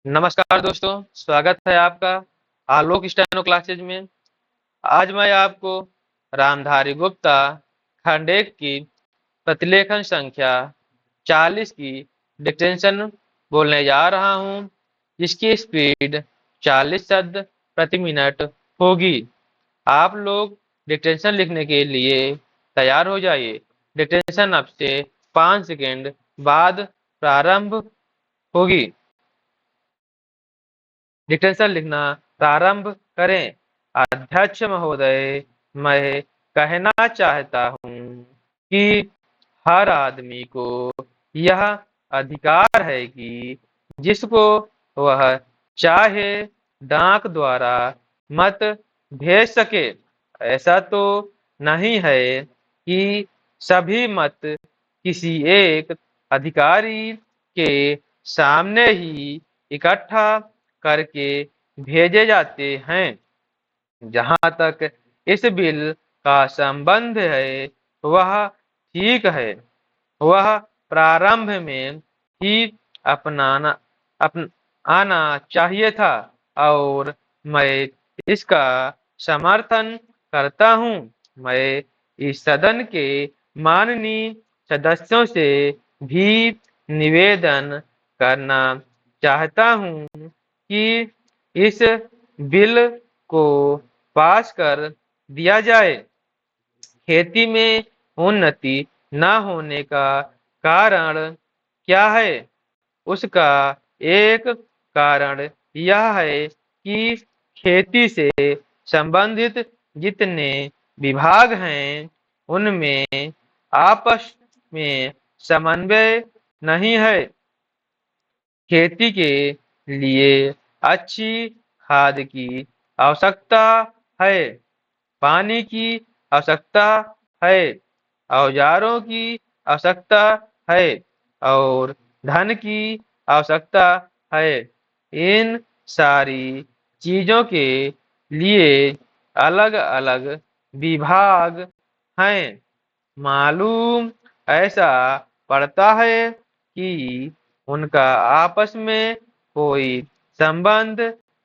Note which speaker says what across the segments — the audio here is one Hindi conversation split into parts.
Speaker 1: नमस्कार दोस्तों, स्वागत है आपका आलोक स्टेनो क्लासेज में। आज मैं आपको रामधारी गुप्ता खंड 1 की प्रतिलेखन संख्या 40 की डिक्टेंशन बोलने जा रहा हूं, जिसकी स्पीड 40 शब्द प्रति मिनट होगी। आप लोग डिक्टेंशन लिखने के लिए तैयार हो जाइए। डिक्टेंशन अब से 5 सेकेंड बाद प्रारंभ होगी। डिक्टेंशन लिखना प्रारंभ करें। अध्यक्ष महोदय, मैं कहना चाहता हूं कि हर आदमी को यह अधिकार है कि जिसको वह चाहे डाक द्वारा मत भेज सके। ऐसा तो नहीं है कि सभी मत किसी एक अधिकारी के सामने ही इकट्ठा करके भेजे जाते हैं। जहां तक इस बिल का संबंध है वह ठीक है। वह प्रारंभ में ही अपनाना आना चाहिए था और मैं इसका समर्थन करता हूं। मैं इस सदन के माननीय सदस्यों से भी निवेदन करना चाहता हूं कि इस बिल को पास कर दिया जाए। खेती में उन्नति न होने का कारण क्या है? उसका एक कारण यह है कि खेती से संबंधित जितने विभाग हैं उनमें आपस में समन्वय नहीं है। खेती के लिए अच्छी खाद की आवश्यकता है, पानी की आवश्यकता है, औजारों की आवश्यकता है और धन की आवश्यकता है। इन सारी चीजों के लिए अलग अलग विभाग हैं। मालूम ऐसा पड़ता है कि उनका आपस में कोई संबंध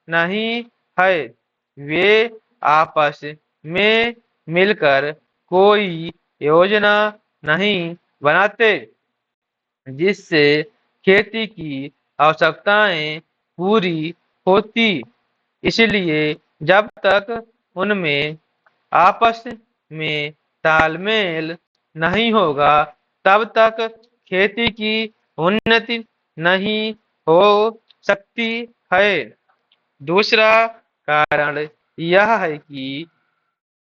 Speaker 1: नहीं है। वे आपस में मिलकर कोई योजना नहीं बनाते जिससे खेती की आवश्यकताएं पूरी होती। इसलिए जब तक उनमें आपस में तालमेल नहीं होगा तब तक खेती की उन्नति नहीं हो सकती है। दूसरा कारण यह है कि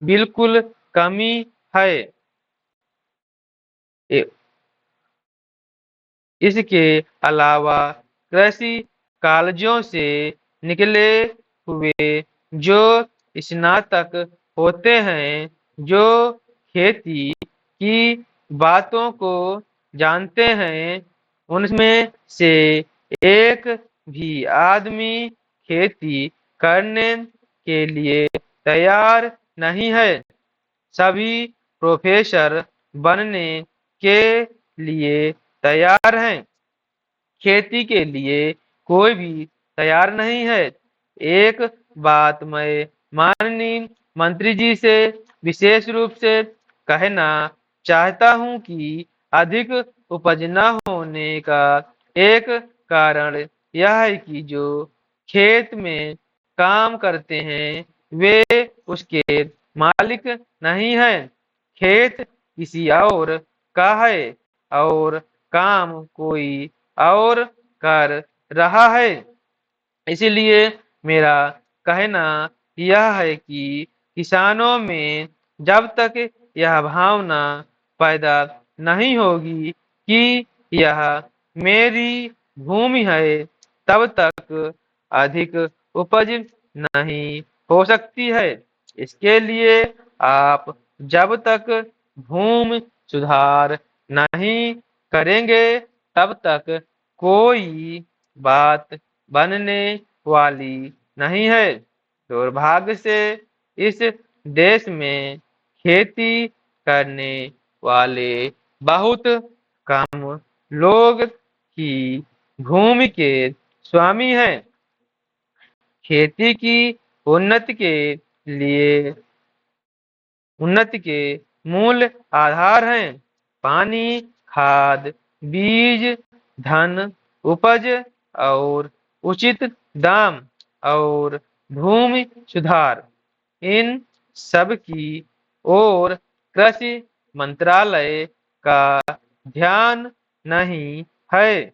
Speaker 1: बिल्कुल कमी है। इसके अलावा कृषि कॉलेजों से निकले हुए जो स्नातक होते हैं, जो खेती की बातों को जानते हैं, उनमें से एक भी आदमी खेती करने के लिए तैयार नहीं है। सभी प्रोफेसर बनने के लिए तैयार हैं, खेती के लिए कोई भी तैयार नहीं है। एक बात मैं माननीय मंत्री जी से विशेष रूप से कहना चाहता हूं कि अधिक उपज न होने का एक कारण यह है कि जो खेत में काम करते हैं वे उसके मालिक नहीं हैं। खेत किसी और का है और काम कोई और कर रहा है। इसलिए मेरा कहना यह है कि किसानों में जब तक यह भावना पैदा नहीं होगी कि यह मेरी भूमि है, तब तक अधिक उपज नहीं हो सकती है। इसके लिए आप जब तक भूमि सुधार नहीं करेंगे तब तक कोई बात बनने वाली नहीं है। दुर्भाग्य से इस देश में खेती करने वाले बहुत कम लोग ही भूमि के स्वामी हैं। खेती की उन्नति के लिए उन्नति के मूल आधार हैं पानी, खाद, बीज, धन, उपज और उचित दाम और भूमि सुधार। इन सब की ओर कृषि मंत्रालय का ध्यान नहीं है।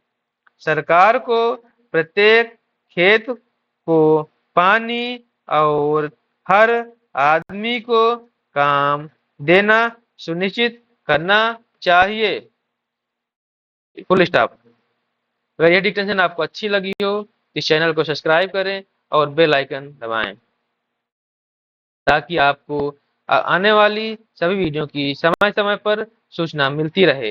Speaker 1: सरकार को प्रत्येक खेत को पानी और हर आदमी को काम देना सुनिश्चित करना चाहिए। Full stop. अगर ये डिक्टेंशन आपको अच्छी लगी हो तो इस चैनल को सब्सक्राइब करें और बेल आइकन दबाएं ताकि आपको आने वाली सभी वीडियो की समय समय पर सूचना मिलती रहे।